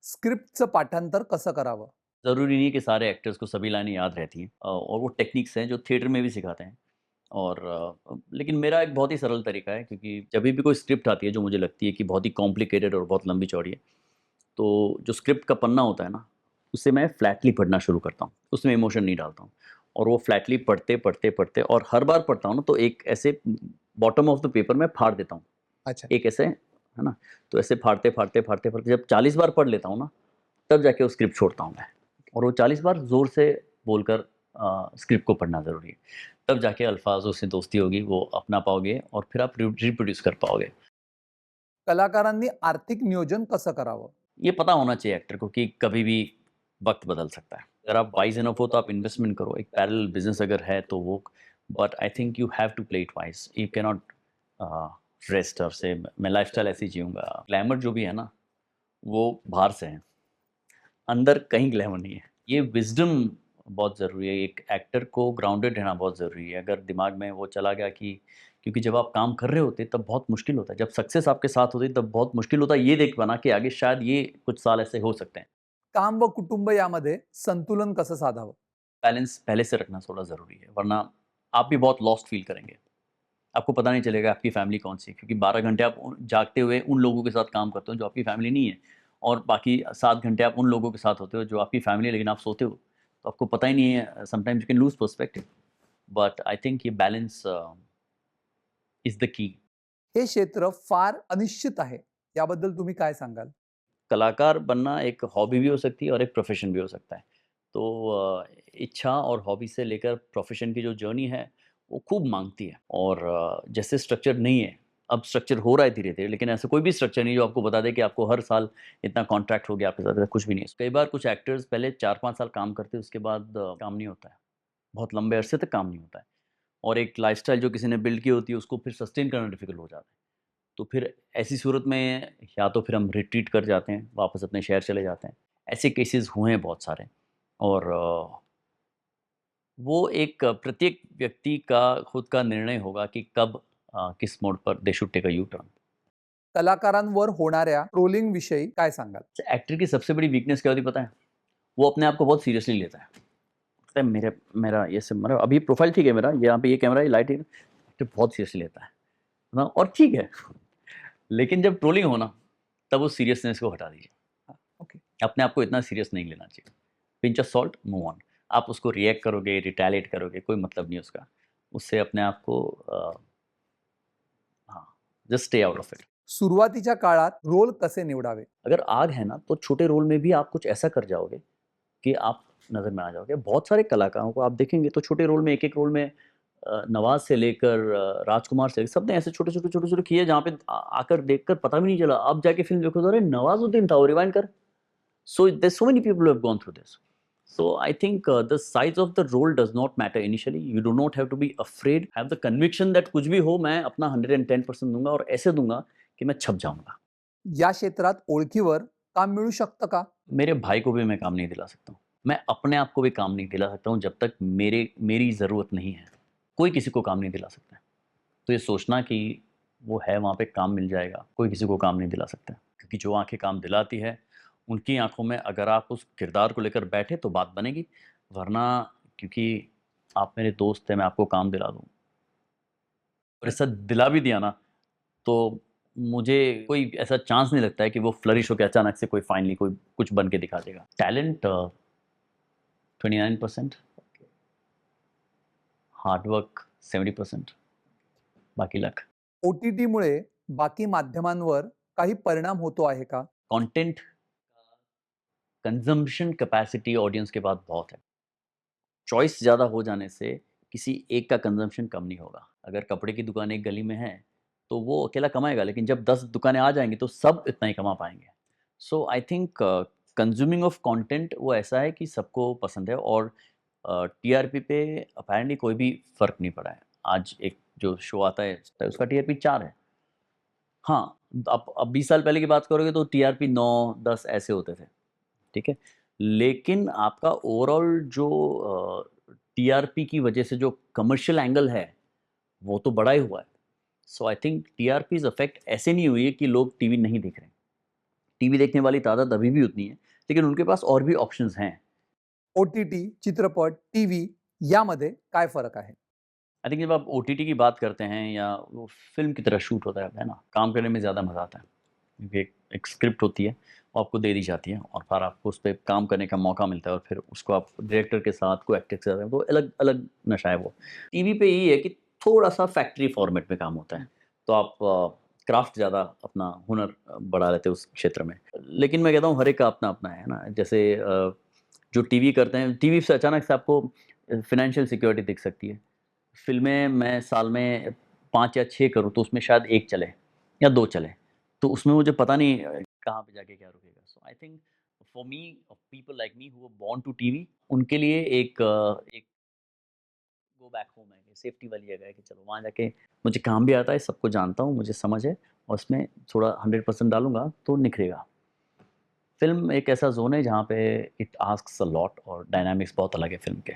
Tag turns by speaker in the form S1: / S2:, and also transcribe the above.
S1: स्क्रिप्टचं पाठांतर कसं करावं?
S2: ज़रूरी नहीं है कि सारे एक्टर्स को सभी लाइनें याद रहती हैं और वो टेक्निक्स हैं जो थिएटर में भी सिखाते हैं और लेकिन मेरा एक बहुत ही सरल तरीका है क्योंकि जभी भी कोई स्क्रिप्ट आती है जो मुझे लगती है कि बहुत ही कॉम्प्लिकेटेड और बहुत लंबी चौड़ी है, तो जो स्क्रिप्ट का पन्ना होता है ना, उसे मैं फ्लैटली पढ़ना शुरू करता हूँ, उसमें इमोशन नहीं डालता हूँ और वो फ्लैटली पढ़ते, पढ़ते, पढ़ते और हर बार पढ़ता हूँ ना तो एक ऐसे बॉटम ऑफ द पेपर में फाड़ देता हूँ,
S1: अच्छा।
S2: एक ऐसे है ना? तो ऐसे फाड़ते, फाड़ते, फाड़ते, फाड़ते जब 40 बार पढ़ लेता हूँ ना, तब जाके वो स्क्रिप्ट छोड़ता हूँ मैं। और वो 40 बार ज़ोर से बोलकर स्क्रिप्ट को पढ़ना ज़रूरी है। तब जाके अल्फ़ाज़ों से दोस्ती होगी, वो अपना पाओगे और फिर आप रिप्रोड्यूस कर पाओगे।
S1: कलाकारांनी आर्थिक नियोजन कसं करावं?
S2: ये पता होना चाहिए एक्टर को कि कभी भी वक़्त बदल सकता है। अगर आप वाइज़ इनफ हो तो आप इन्वेस्टमेंट करो, एक पैरेलल बिज़नेस अगर है तो वो but I think you have to play it wise. You can not rest और से मैं लाइफ़स्टाइल ऐसे ही जीऊँगा। ग्लैमर जो भी है ना, वो बाहर से है, अंदर कहीं ग्लैमर नहीं है। ये विज़डम बहुत ज़रूरी है, एक एक्टर को ग्राउंडेड रहना बहुत ज़रूरी है। अगर दिमाग में वो चला गया कि क्योंकि जब आप काम कर रहे होते हैं तब बहुत मुश्किल होता है। जब सक्सेस आपके साथ होती है तब बहुत मुश्किल होता है ये देख पाना कि आगे शायद ये कुछ साल ऐसे हो सकते हैं।
S1: काम व कुटुंब यामध्ये संतुलन कसं साधावं?
S2: बैलेंस पहले से रखना थोड़ा ज़रूरी है, वरना आप भी बहुत लॉस्ट फ़ील करेंगे। आपको पता नहीं चलेगा आपकी फ़ैमिली कौन-सी है क्योंकि 12 घंटे आप जागते हुए उन लोगों के साथ काम करते हो जो आपकी फ़ैमिली नहीं है और बाकी 7 घंटे आप उन लोगों के साथ होते हो जो आपकी फ़ैमिली है लेकिन आप सोते हो। तो आपको पता ही नहीं है sometimes you can lose perspective but I think ये बैलेंस इज़ द की।
S1: हे क्षेत्र फार अनिश्चित आहे. याबद्दल तुम्ही काय सांगाल?
S2: कलाकार बनना एक हॉबी भी हो सकती है और एक प्रोफ़ेशन भी हो सकता है। तो इच्छा और हॉबी से लेकर प्रोफ़ेशन की जो जर्नी है, वो खूब माँगती है और जैसे स्ट्रक्चर नहीं है, अब स्ट्रक्चर हो रहा है धीरे-धीरे, लेकिन ऐसा कोई भी स्ट्रक्चर नहीं है जो आपको बता दे कि आपको हर साल इतना कॉन्ट्रैक्ट हो गया आपके साथ, ऐसा कुछ भी नहीं है। कई बार कुछ एक्टर्स पहले 4-5 साल काम करते हैं, उसके बाद काम नहीं होता है। बहुत लंबे अरसे तक काम नहीं होता है और एक लाइफ़स्टाइल जो किसी ने बिल्ड की होती है, उसको फिर सस्टेन करना डिफ़िकल्ट हो जाता है। तो फिर ऐसी सूरत में या तो फिर हम रिट्रीट कर जाते हैं, वापस अपने शहर चले जाते हैं। ऐसे केसेस हुए हैं बहुत सारे और वो एक प्रत्येक व्यक्ति का खुद का निर्णय होगा कि कब किस मोड़ पर they should take a U turn.
S1: कलाकारांवर होणाऱ्या ट्रोलिंग विषयी काय सांगाल?
S2: एक्टर की सबसे बड़ी वीकनेस क्या होती है पता है? वो अपने आप को बहुत सीरियसली लेता है। लगता है मेरे मेरा ये सब मतलब अभी प्रोफाइल ठीक है मेरा, यहाँ पे ये कैमरा, ये लाइट है, तो बहुत सीरियसली लेता है ना और ठीक है। लेकिन जब ट्रोलिंग हो ना, तब उस सीरियसनेस को हटा दीजिए।
S1: ओके.
S2: अपने आप को इतना सीरियस नहीं लेना चाहिए। Pinch of salt, move on. आप उसको रिएक्ट करोगे, रिटेलिएट करोगे, कोई मतलब नहीं उसका। उससे अपने आप को हाँ, just stay out of it.
S1: सुरुवातीच्या काळात रोल कसे निवडावे?
S2: अगर आग है ना, तो छोटे रोल में भी आप कुछ ऐसा कर जाओगे कि आप नज़र में आ जाओगे। बहुत सारे कलाकारों को आप देखेंगे तो छोटे रोल में, एक-एक रोल में नवाज़ से लेकर राजकुमार से सबने ऐसे छोटे-छोटे, छोटे-छोटे किए जहाँ पे आकर देखकर पता भी नहीं चला। अब जाके फ़िल्म देखो तो अरे नवाज़ुद्दीन था वो, रिवाइंड कर। So there's so many people who have gone through this. So I think the size of the role does not matter initially. You do not have to be afraid. Have the conviction that कुछ भी हो मैं अपना 110% दूँगा और ऐसे दूँगा कि मैं छप जाऊँगा।
S1: या क्षेत्रात ओळखीवर काम मिळू शकतं का?
S2: मेरे भाई को भी मैं काम नहीं दिला सकता हूँ। मैं अपने आप को भी काम नहीं दिला सकता हूँ जब तक मेरी ज़रूरत नहीं है। कोई किसी को काम नहीं दिला सकता है। तो ये सोचना कि वो है वहाँ पे काम मिल जाएगा, कोई किसी को काम नहीं दिला सकता है। क्योंकि जो आँखें काम दिलाती है, उनकी आँखों में अगर आप उस किरदार को लेकर बैठे तो बात बनेगी, वरना क्योंकि आप मेरे दोस्त हैं, मैं आपको काम दिला दूँ और ऐसा दिला भी दिया ना, तो मुझे कोई ऐसा चांस नहीं लगता है कि वो फ्लरिश होके अचानक से कोई फाइनली कोई कुछ बन के दिखा देगा। टैलेंट 29%, हार्ड वर्क 70%, बाकी लक।
S1: ओ-टी-टीमुळे बाकी माध्यमांवर काही परिणाम होतो आहे का?
S2: कंटेंट कंज़म्पशन कैपेसिटी ऑडियंस के पास बहुत है। चॉइस ज़्यादा हो जाने से किसी एक का कंज़म्पशन कम नहीं होगा। अगर कपड़े की दुकान एक गली में है, तो वो अकेला कमाएगा, लेकिन जब 10 दुकानें आ जाएँगी तो सब इतना ही कमा पाएँगे। So I think consuming of content वो ऐसा है कि सबको पसंद है और टीआरपी पे अपैरेंटली कोई भी फ़र्क नहीं पड़ा है। आज एक जो शो आता है उसका टीआरपी 4 है। हाँ, अब 20 साल पहले की बात करोगे तो टीआरपी 9-10 ऐसे होते थे। ठीक है? लेकिन आपका ओवरऑल जो टीआरपी की वजह से जो कमर्शियल एंगल है, वो तो बड़ा ही हुआ है। सो आई थिंक टीआरपीज़ इफ़ेक्ट ऐसे नहीं हुई है कि लोग टीवी नहीं देख रहे हैं। टीवी देखने वाली तादाद अभी भी उतनी है, लेकिन उनके पास और भी ऑप्शंस हैं।
S1: OTT, चित्रपट, टीव्ही यामध्ये काय फरक आहे?
S2: आई थिंक जब आप ओटीटी की बात करते हैं या वो फ़िल्म की तरह शूट होता है ना, काम करने में ज़्यादा मज़ा आता है। क्योंकि एक स्क्रिप्ट होती है, वो आपको दे दी जाती है और फिर आपको उस पे काम करने का मौका मिलता है और फिर उसको आप डायरेक्टर के साथ, को-एक्टर के साथ, वो अलग-अलग नशा है वो। टीवी पे यही है कि थोड़ा-सा फैक्ट्री फॉर्मेट में काम होता है, तो आप क्राफ्ट ज़्यादा अपना हुनर बढ़ा लेते हैं उस क्षेत्र में। लेकिन मैं कहता हूँ हर एक का अपना-अपना है ना, जैसे जो टीवी करते हैं, टीवी से अचानक से आपको फ़ाइनेंशियल सिक्योरिटी दिख सकती है। फ़िल्में मैं साल में 5 या 6 करूँ तो उसमें शायद 1 चले या 2 चले। तो उसमें मुझे पता नहीं कहाँ पे जाके क्या रुकेगा। So I think for me people like me who are born to TV उनके लिए एक गो बैक होम है, सेफ्टी वाली जगह है कि चलो वहाँ जाके मुझे काम भी आता है, सबको जानता हूँ, मुझे समझ है और उसमें थोड़ा 100% डालूँगा तो निखरेगा। फ़िल्म एक ऐसा ज़ोन है जहाँ पे इट आस्क्स अ लॉट और डायनामिक्स बहुत अलग है फ़िल्म के।